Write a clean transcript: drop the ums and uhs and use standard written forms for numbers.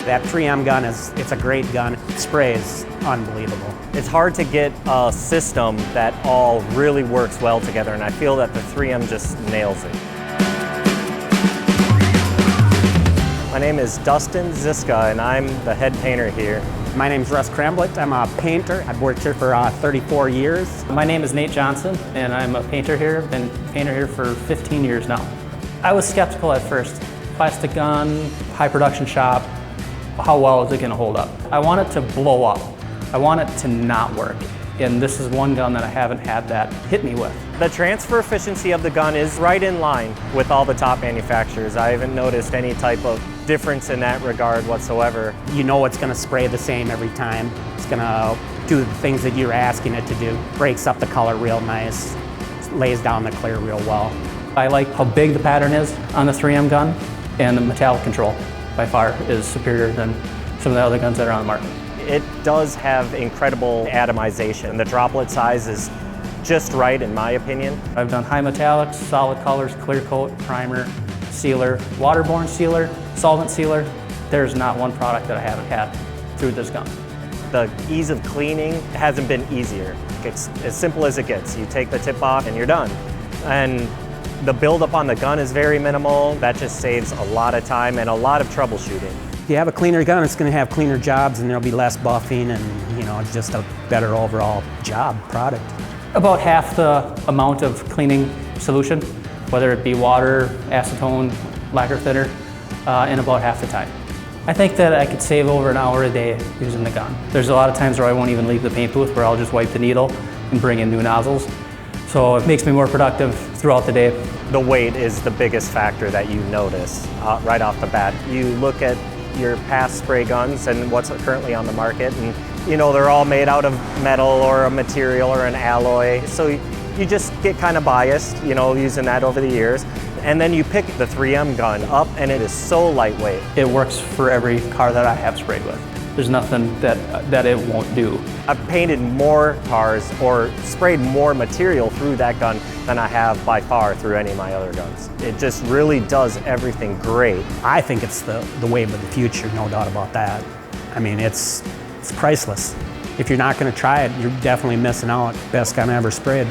That 3M gun it's a great gun. It sprays unbelievable. It's hard to get a system that all really works well together, and I feel that the 3M just nails it. My name is Dustin Ziska, and I'm the head painter here. My name's Russ Kramblich. I'm a painter. I've worked here for 34 years. My name is Nate Johnson, and I'm a painter here. I've been a painter here for 15 years now. I was skeptical at first. Plastic gun, high production shop, how well is it going to hold up? I want it to blow up. I want it to not work. And this is one gun that I haven't had that hit me with. The transfer efficiency of the gun is right in line with all the top manufacturers. I haven't noticed any type of difference in that regard whatsoever. You know it's going to spray the same every time. It's going to do the things that you're asking it to do. Breaks up the color real nice, lays down the clear real well. I like how big the pattern is on the 3M gun, and the metallic control by far is superior than some of the other guns that are on the market. It does have incredible atomization. The droplet size is just right in my opinion. I've done high metallics, solid colors, clear coat, primer, sealer, waterborne sealer, solvent sealer. There's not one product that I haven't had through this gun. The ease of cleaning hasn't been easier. It's as simple as it gets. You take the tip off and you're done. And the buildup on the gun is very minimal. That just saves a lot of time and a lot of troubleshooting. If you have a cleaner gun, it's going to have cleaner jobs and there'll be less buffing and, you know, just a better overall job product. About half the amount of cleaning solution, whether it be water, acetone, lacquer thinner, in about half the time. I think that I could save over an hour a day using the gun. There's a lot of times where I won't even leave the paint booth, where I'll just wipe the needle and bring in new nozzles. So it makes me more productive throughout the day. The weight is the biggest factor that you notice right off the bat. You look at your past spray guns and what's currently on the market, and you know they're all made out of metal or a material or an alloy. So you just get kind of biased, you know, using that over the years. And then you pick the 3M gun up and it is so lightweight. It works for every car that I have sprayed with. There's nothing that it won't do. I've painted more cars or sprayed more material through that gun than I have by far through any of my other guns. It just really does everything great. I think it's the wave of the future, no doubt about that. I mean, it's priceless. If you're not going to try it, you're definitely missing out. Best gun ever sprayed.